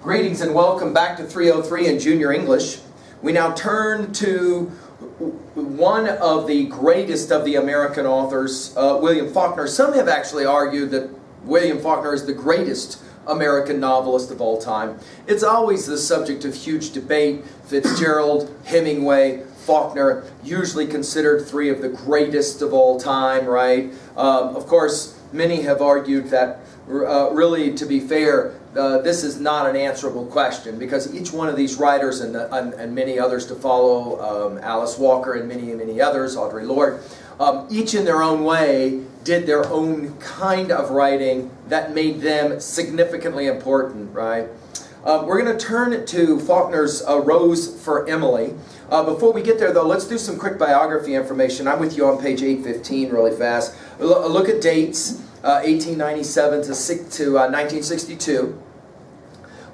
Greetings and welcome back to 303 in Junior English. We now turn to one of the greatest of the American authors, William Faulkner. Some have actually argued that William Faulkner is the greatest American novelist of all time. It's always the subject of huge debate. Fitzgerald, Hemingway, Faulkner, usually considered three of the greatest of all time, right? Of course, many have argued that really, to be fair, this is not an answerable question, because each one of these writers and many others to follow, Alice Walker and many others, Audre Lorde, each in their own way did their own kind of writing that made them significantly important, right? We're going to turn to Faulkner's Rose for Emily. Before we get there, though, let's do some quick biography information. I'm with you on page 815 really fast. Look at dates, 1897 to 1962.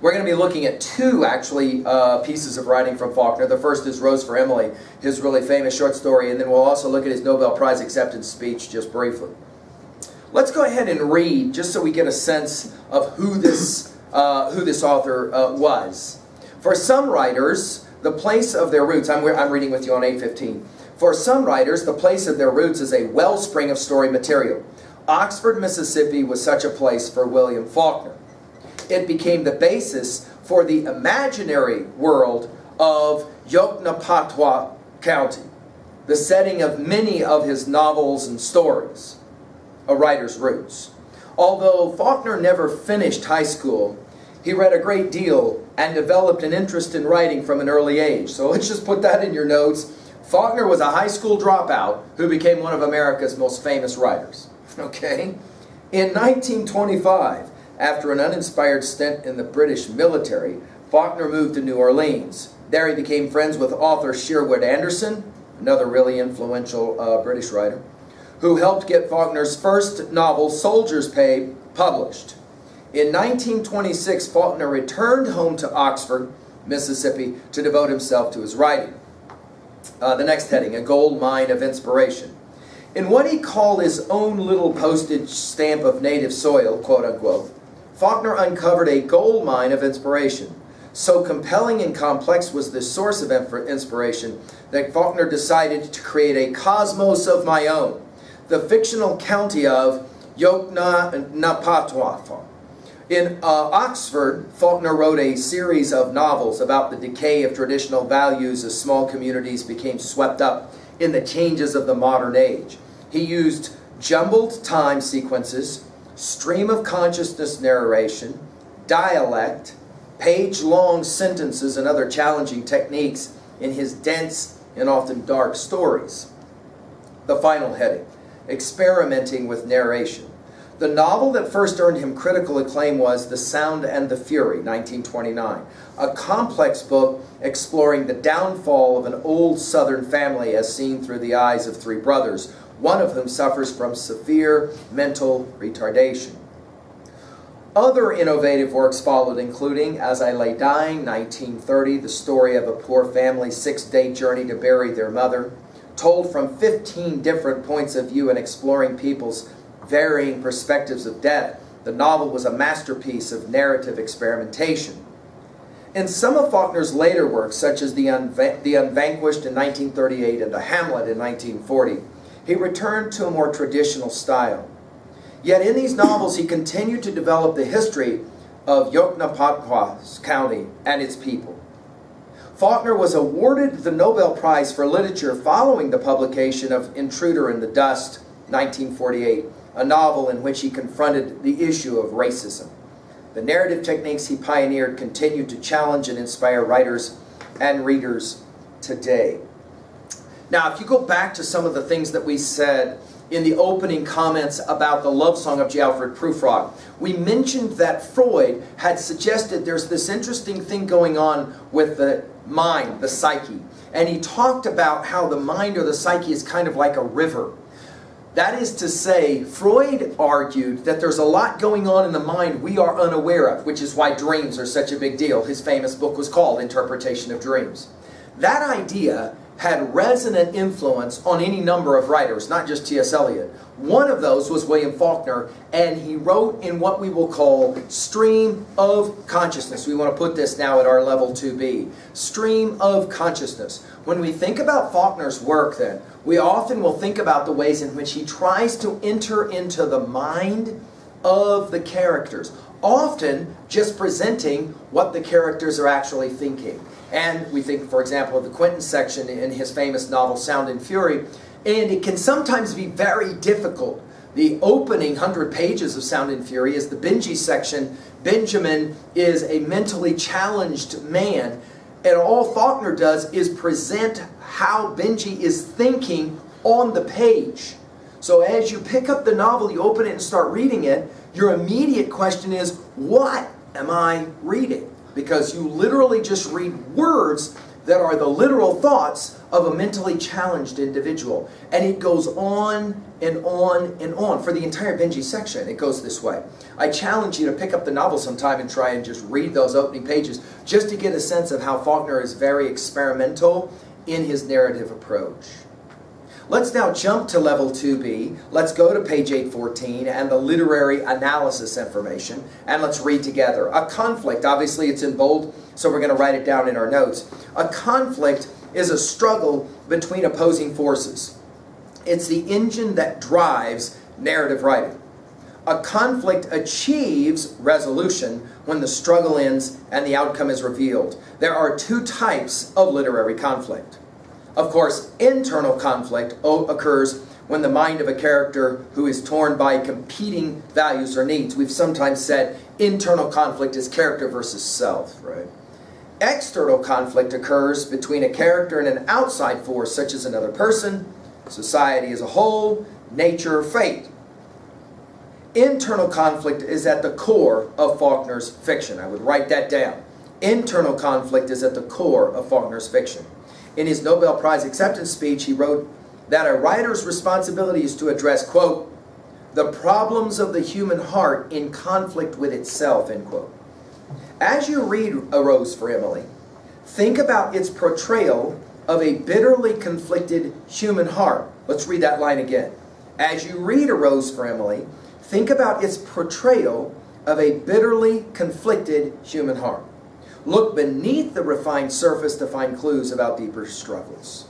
We're going to be looking at two, actually, pieces of writing from Faulkner. The first is Rose for Emily, his really famous short story, and then we'll also look at his Nobel Prize acceptance speech just briefly. Let's go ahead and read, just so we get a sense of who this author was. For some writers, the place of their roots, I'm reading with you on 815. For some writers, the place of their roots is a wellspring of story material. Oxford, Mississippi was such a place for William Faulkner. It became the basis for the imaginary world of Yoknapatawpha County, the setting of many of his novels and stories, a writer's roots. Although Faulkner never finished high school, he read a great deal and developed an interest in writing from an early age. So let's just put that in your notes. Faulkner was a high school dropout who became one of America's most famous writers. Okay? In 1925, after an uninspired stint in the British military, Faulkner moved to New Orleans. There he became friends with author Sherwood Anderson, another really influential British writer, who helped get Faulkner's first novel, Soldier's Pay, published. In 1926, Faulkner returned home to Oxford, Mississippi, to devote himself to his writing. The next heading, A Gold Mine of Inspiration. In what he called his own little postage stamp of native soil, quote unquote, Faulkner uncovered a gold mine of inspiration. So compelling and complex was this source of inspiration that Faulkner decided to create a cosmos of my own, the fictional county of Yoknapatawpha. In Oxford, Faulkner wrote a series of novels about the decay of traditional values as small communities became swept up in the changes of the modern age. He used jumbled time sequences, stream of consciousness narration, dialect, page-long sentences, and other challenging techniques in his dense and often dark stories. The final heading, Experimenting with Narration. The novel that first earned him critical acclaim was The Sound and the Fury, 1929, a complex book exploring the downfall of an old Southern family as seen through the eyes of three brothers, one of whom suffers from severe mental retardation. Other innovative works followed, including As I Lay Dying, 1930, the story of a poor family's 6-day journey to bury their mother, told from 15 different points of view and exploring people's varying perspectives of death. The novel was a masterpiece of narrative experimentation. In some of Faulkner's later works, such as The Unvanquished in 1938 and The Hamlet in 1940, he returned to a more traditional style. Yet in these novels, he continued to develop the history of Yoknapatawpha County and its people. Faulkner was awarded the Nobel Prize for Literature following the publication of Intruder in the Dust, 1948, a novel in which he confronted the issue of racism. The narrative techniques he pioneered continue to challenge and inspire writers and readers today. Now, if you go back to some of the things that we said in the opening comments about the love song of J. Alfred Prufrock, we mentioned that Freud had suggested there's this interesting thing going on with the mind, the psyche. And he talked about how the mind or the psyche is kind of like a river. That is to say, Freud argued that there's a lot going on in the mind we are unaware of, which is why dreams are such a big deal. His famous book was called Interpretation of Dreams. That idea had resonant influence on any number of writers, not just T.S. Eliot. One of those was William Faulkner, and he wrote in what we will call stream of consciousness. We want to put this now at our level 2B. Stream of consciousness. When we think about Faulkner's work then, we often will think about the ways in which he tries to enter into the mind of the characters, often just presenting what the characters are actually thinking. And we think, for example, of the Quentin section in his famous novel Sound and Fury, and it can sometimes be very difficult. The opening 100 pages of Sound and Fury is the Benji section. Benjamin is a mentally challenged man, and all Faulkner does is present how Benji is thinking on the page. So as you pick up the novel, you open it and start reading it, your immediate question is, what am I reading? Because you literally just read words that are the literal thoughts of a mentally challenged individual. And it goes on and on and on. For the entire Benji section, it goes this way. I challenge you to pick up the novel sometime and try and just read those opening pages just to get a sense of how Faulkner is very experimental in his narrative approach. Let's now jump to level 2B. Let's go to page 814 and the literary analysis information, and let's read together. A conflict, obviously it's in bold, so we're going to write it down in our notes. A conflict is a struggle between opposing forces. It's the engine that drives narrative writing. A conflict achieves resolution when the struggle ends and the outcome is revealed. There are two types of literary conflict. Of course, internal conflict occurs when the mind of a character who is torn by competing values or needs. We've sometimes said internal conflict is character versus self, right? External conflict occurs between a character and an outside force, such as another person, society as a whole, nature, or fate. Internal conflict is at the core of Faulkner's fiction. I would write that down. Internal conflict is at the core of Faulkner's fiction. In his Nobel Prize acceptance speech, he wrote that a writer's responsibility is to address, quote, the problems of the human heart in conflict with itself, end quote. As you read A Rose for Emily, think about its portrayal of a bitterly conflicted human heart. Let's read that line again. As you read A Rose for Emily, think about its portrayal of a bitterly conflicted human heart. Look beneath the refined surface to find clues about deeper struggles.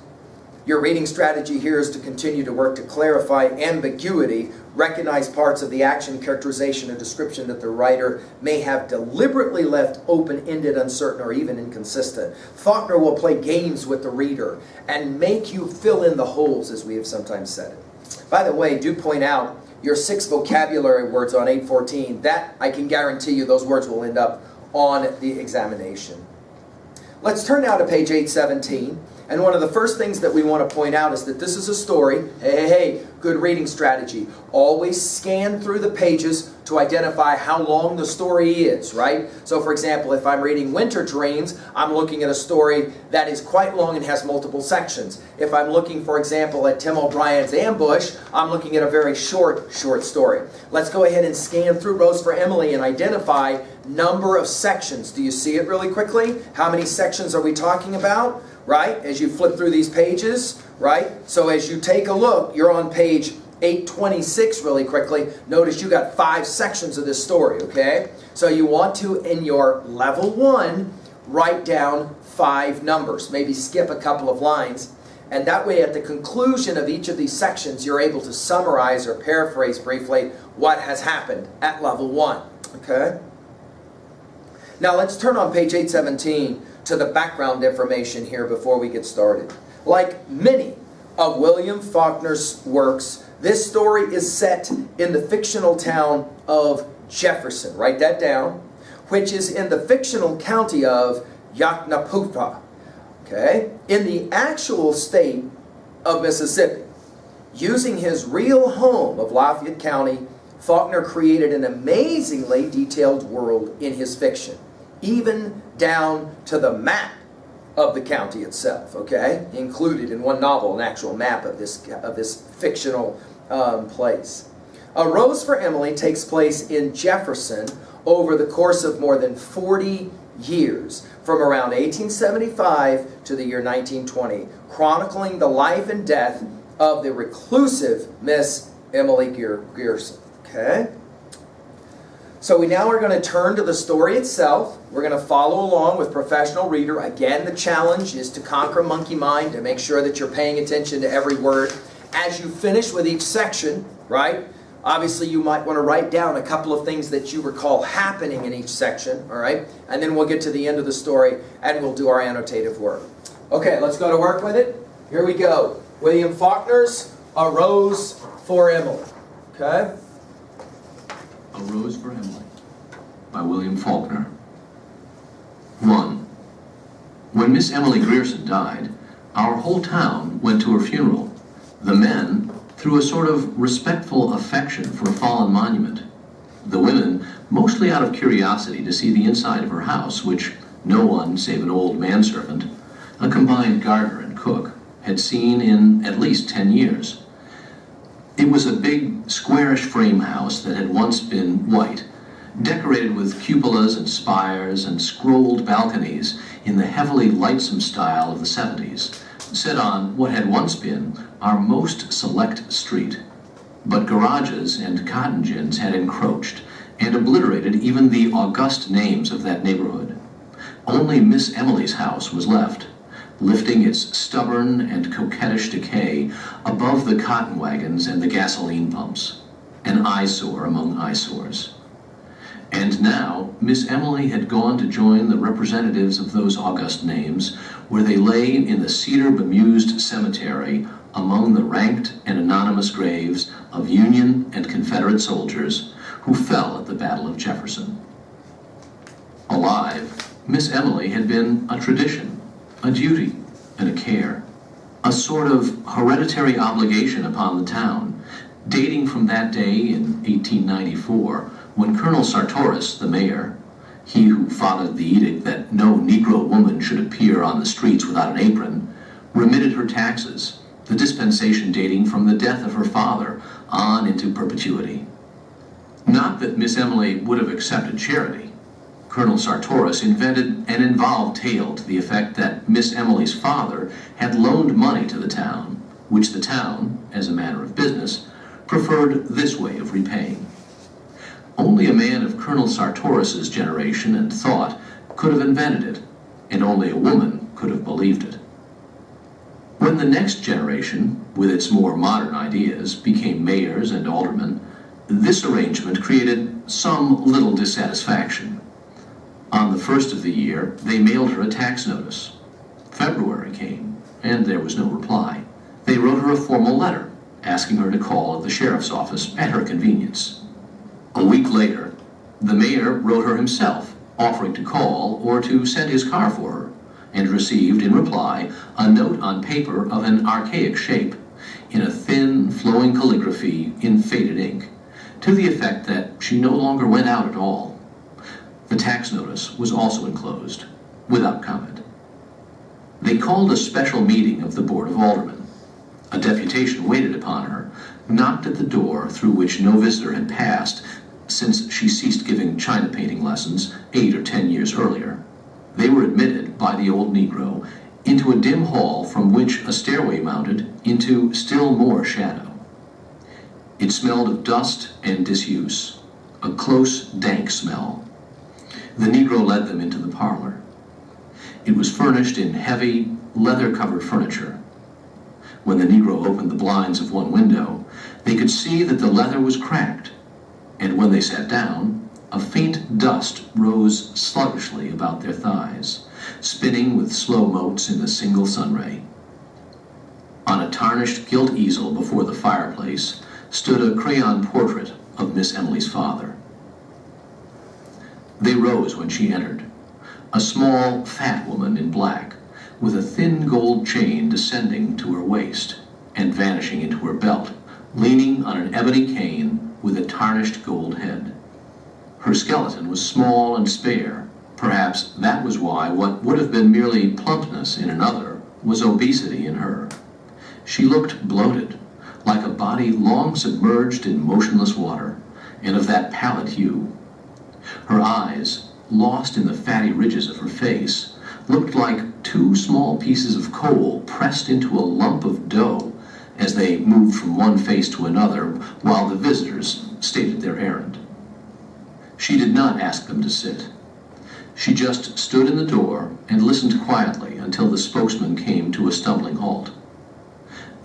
Your reading strategy here is to continue to work to clarify ambiguity, recognize parts of the action, characterization, and description that the writer may have deliberately left open-ended, uncertain, or even inconsistent. Faulkner will play games with the reader and make you fill in the holes, as we have sometimes said it. By the way, do point out your 6 vocabulary words on 814. That, I can guarantee you, those words will end up on the examination. Let's turn now to page 817. And one of the first things that we want to point out is that this is a story. Hey, good reading strategy. Always scan through the pages to identify how long the story is, right? So for example, if I'm reading Winter Dreams, I'm looking at a story that is quite long and has multiple sections. If I'm looking, for example, at Tim O'Brien's Ambush, I'm looking at a very short story. Let's go ahead and scan through Rose for Emily and identify number of sections. Do you see it really quickly? How many sections are we talking about? Right? As you flip through these pages, right? So as you take a look, you're on page 826 really quickly. Notice you got 5 sections of this story, okay? So you want to, in your level 1, write down 5 numbers. Maybe skip a couple of lines. And that way at the conclusion of each of these sections, you're able to summarize or paraphrase briefly what has happened at level 1, okay? Now let's turn on page 817 to the background information here before we get started. Like many of William Faulkner's works, this story is set in the fictional town of Jefferson, write that down, which is in the fictional county of Yoknapatawpha, okay, in the actual state of Mississippi. Using his real home of Lafayette County, Faulkner created an amazingly detailed world in his fiction, even down to the map of the county itself, okay? Included in one novel, an actual map of this fictional place. A Rose for Emily takes place in Jefferson over the course of more than 40 years, from around 1875 to the year 1920, chronicling the life and death of the reclusive Miss Emily Grierson. Okay? So we now are going to turn to the story itself. We're going to follow along with professional reader. Again, the challenge is to conquer monkey mind, to make sure that you're paying attention to every word. As you finish with each section, right? Obviously, you might want to write down a couple of things that you recall happening in each section, all right? And then we'll get to the end of the story and we'll do our annotative work. Okay, let's go to work with it. Here we go. William Faulkner's A Rose for Emily. Okay? A Rose for Emily by William Faulkner. 1. When Miss Emily Grierson died, our whole town went to her funeral. The men, through a sort of respectful affection for a fallen monument. The women, mostly out of curiosity to see the inside of her house, which no one save an old manservant, a combined gardener and cook, had seen in at least 10 years. It was a big, squarish frame house that had once been white, decorated with cupolas and spires and scrolled balconies in the heavily lightsome style of the 70s, set on what had once been our most select street. But garages and cotton gins had encroached and obliterated even the august names of that neighborhood. Only Miss Emily's house was left, lifting its stubborn and coquettish decay above the cotton wagons and the gasoline pumps, an eyesore among eyesores. And now, Miss Emily had gone to join the representatives of those august names, where they lay in the cedar-bemused cemetery among the ranked and anonymous graves of Union and Confederate soldiers who fell at the Battle of Jefferson. Alive, Miss Emily had been a tradition, a duty, and a care, a sort of hereditary obligation upon the town, dating from that day in 1894, when Colonel Sartoris, the mayor, he who fathered the edict that no Negro woman should appear on the streets without an apron, remitted her taxes, the dispensation dating from the death of her father on into perpetuity. Not that Miss Emily would have accepted charity. Colonel Sartoris invented an involved tale to the effect that Miss Emily's father had loaned money to the town, which the town, as a matter of business, preferred this way of repaying. Only a man of Colonel Sartoris's generation and thought could have invented it, and only a woman could have believed it. When the next generation, with its more modern ideas, became mayors and aldermen, this arrangement created some little dissatisfaction. On the first of the year, they mailed her a tax notice. February came, and there was no reply. They wrote her a formal letter, asking her to call at the sheriff's office at her convenience. A week later, the mayor wrote her himself, offering to call or to send his car for her, and received in reply a note on paper of an archaic shape, in a thin, flowing calligraphy in faded ink, to the effect that she no longer went out at all. The tax notice was also enclosed, without comment. They called a special meeting of the Board of Aldermen. A deputation waited upon her, knocked at the door through which no visitor had passed since she ceased giving china painting lessons 8 or 10 years earlier. They were admitted by the old Negro into a dim hall from which a stairway mounted into still more shadow. It smelled of dust and disuse, a close, dank smell. The Negro led them into the parlor. It was furnished in heavy, leather-covered furniture. When the Negro opened the blinds of one window, they could see that the leather was cracked, and when they sat down, a faint dust rose sluggishly about their thighs, spinning with slow motes in the single sunray. On a tarnished gilt easel before the fireplace stood a crayon portrait of Miss Emily's father. They rose when she entered, a small, fat woman in black, with a thin gold chain descending to her waist and vanishing into her belt, leaning on an ebony cane with a tarnished gold head. Her skeleton was small and spare. Perhaps that was why what would have been merely plumpness in another was obesity in her. She looked bloated, like a body long submerged in motionless water, and of that pallid hue. Her eyes, lost in the fatty ridges of her face, looked like two small pieces of coal pressed into a lump of dough as they moved from one face to another while the visitors stated their errand. She did not ask them to sit. She just stood in the door and listened quietly until the spokesman came to a stumbling halt.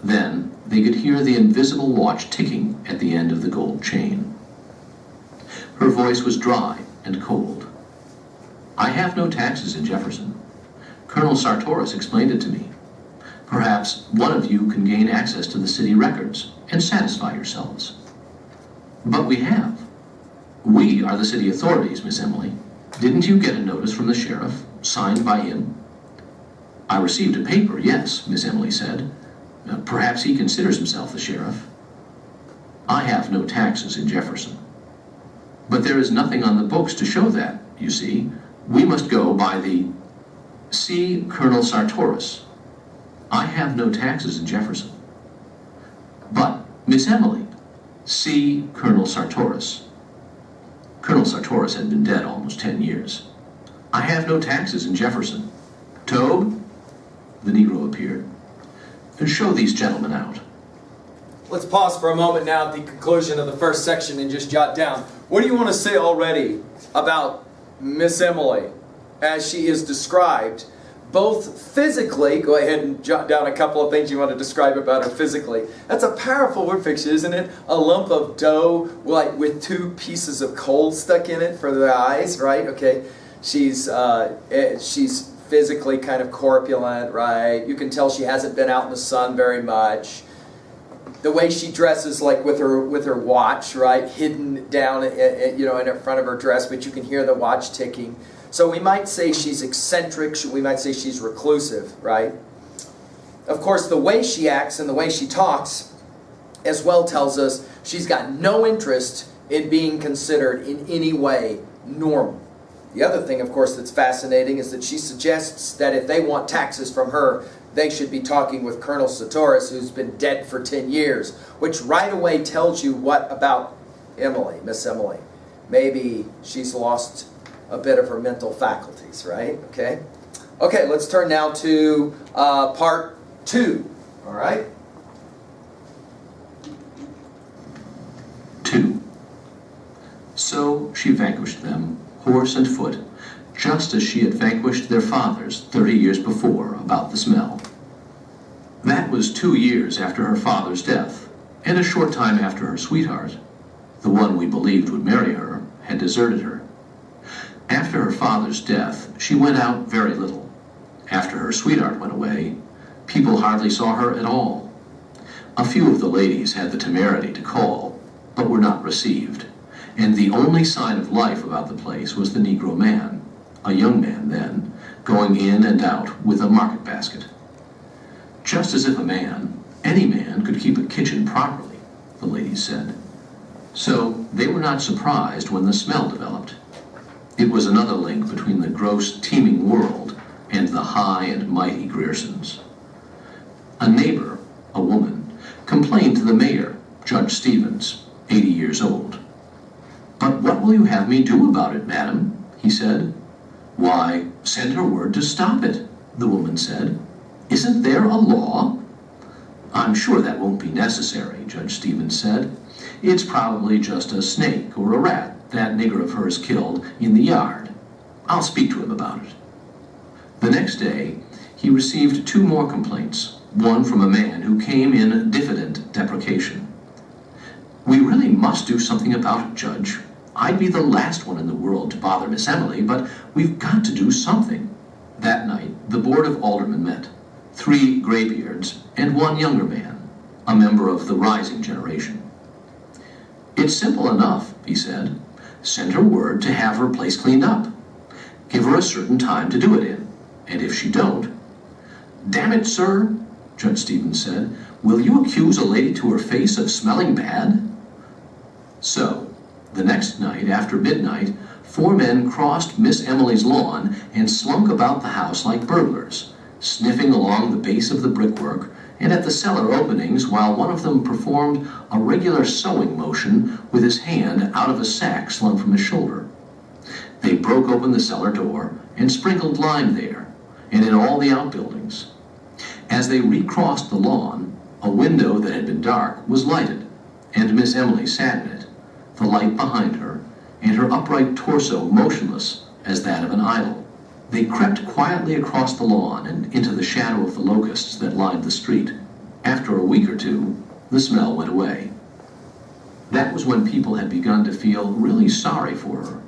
Then they could hear the invisible watch ticking at the end of the gold chain. Her voice was dry and cold. "I have no taxes in Jefferson. Colonel Sartoris explained it to me. Perhaps one of you can gain access to the city records and satisfy yourselves." "But we have. We are the city authorities, Miss Emily. Didn't you get a notice from the sheriff, signed by him?" "I received a paper, yes," Miss Emily said. "Perhaps he considers himself the sheriff." "I have no taxes in Jefferson." "But there is nothing on the books to show that, you see. We must go by the... See Colonel Sartoris. I have no taxes in Jefferson." "But, Miss Emily, see Colonel Sartoris." Colonel Sartoris had been dead almost 10 years. "I have no taxes in Jefferson. Tobe," the Negro appeared, "and show these gentlemen out." Let's pause for a moment now at the conclusion of the first section and just jot down. What do you want to say already about Miss Emily as she is described, both physically? Go ahead and jot down a couple of things you want to describe about her physically. That's a powerful word picture, isn't it? A lump of dough, like with two pieces of coal stuck in it for the eyes, right? Okay, she's physically kind of corpulent, right? You can tell she hasn't been out in the sun very much. The way she dresses, like with her watch, right, hidden down, in front of her dress, but you can hear the watch ticking. So we might say she's eccentric. We might say she's reclusive, right? Of course, the way she acts and the way she talks as well tells us she's got no interest in being considered in any way normal. The other thing, of course, that's fascinating is that she suggests that if they want taxes from her, they should be talking with Colonel Sartoris, who's been dead for 10 years, which right away tells you what about Emily, Miss Emily. Maybe she's lost a bit of her mental faculties, right? Okay, let's turn now to part 2, all right? 2. So she vanquished them, horse and foot, just as she had vanquished their fathers 30 years before about the smell. That was 2 years after her father's death, and a short time after her sweetheart, the one we believed would marry her, had deserted her. After her father's death, she went out very little. After her sweetheart went away, people hardly saw her at all. A few of the ladies had the temerity to call, but were not received, and the only sign of life about the place was the Negro man, a young man then, going in and out with a market basket. Just as if a man, any man, could keep a kitchen properly, the ladies said. So they were not surprised when the smell developed. It was another link between the gross, teeming world and the high and mighty Griersons. A neighbor, a woman, complained to the mayor, Judge Stevens, 80 years old. "But what will you have me do about it, madam?" he said. "Why, send her word to stop it," the woman said. "Isn't there a law?" "I'm sure that won't be necessary," Judge Stevens said. "It's probably just a snake or a rat that nigger of hers killed in the yard. I'll speak to him about it." The next day, he received 2 more complaints, one from a man who came in diffident deprecation. "We really must do something about it, Judge. I'd be the last one in the world to bother Miss Emily, but we've got to do something." That night, the Board of Aldermen met, 3 graybeards and 1 younger man, a member of the rising generation. "It's simple enough," he said. "Send her word to have her place cleaned up. Give her a certain time to do it in, and if she don't—" "Damn it, sir," Judge Stevens said, "will you accuse a lady to her face of smelling bad?" So, the next night after midnight, 4 men crossed Miss Emily's lawn and slunk about the house like burglars, sniffing along the base of the brickwork and at the cellar openings while one of them performed a regular sewing motion with his hand out of a sack slung from his shoulder. They broke open the cellar door and sprinkled lime there, and in all the outbuildings. As they recrossed the lawn, a window that had been dark was lighted, and Miss Emily sat in it, the light behind her, and her upright torso motionless as that of an idol. They crept quietly across the lawn and into the shadow of the locusts that lined the street. After a week or two, the smell went away. That was when people had begun to feel really sorry for her.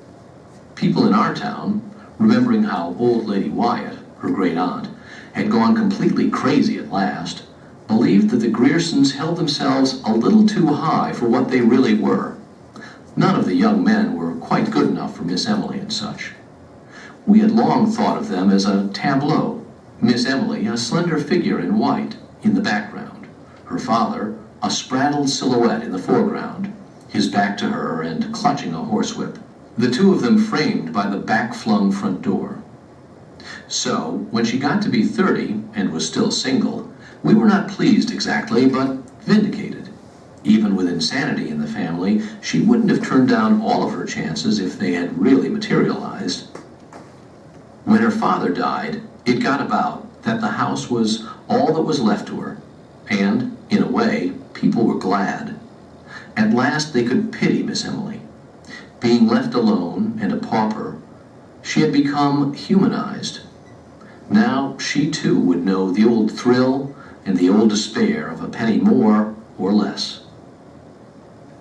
People in our town, remembering how old Lady Wyatt, her great-aunt, had gone completely crazy at last, believed that the Griersons held themselves a little too high for what they really were. None of the young men were quite good enough for Miss Emily and such. We had long thought of them as a tableau, Miss Emily a slender figure in white in the background, her father a spraddled silhouette in the foreground, his back to her and clutching a horsewhip, the two of them framed by the back-flung front door. So, when she got to be 30 and was still single, we were not pleased exactly, but vindicated. Even with insanity in the family, she wouldn't have turned down all of her chances if they had really materialized. When her father died, it got about that the house was all that was left to her, and, in a way, people were glad. At last they could pity Miss Emily. Being left alone and a pauper, she had become humanized. Now she too would know the old thrill and the old despair of a penny more or less.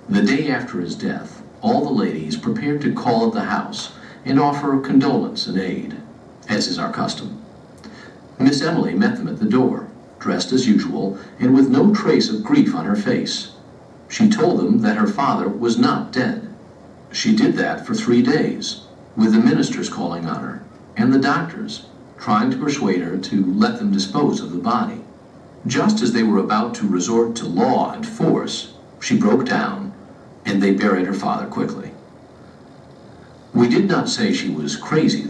The day after his death, all the ladies prepared to call at the house and offer condolence and aid, as is our custom. Miss Emily met them at the door, dressed as usual and with no trace of grief on her face. She told them that her father was not dead. She did that for 3 days, with the ministers calling on her, and the doctors, trying to persuade her to let them dispose of the body. Just as they were about to resort to law and force, she broke down, and they buried her father quickly. We did not say she was crazy.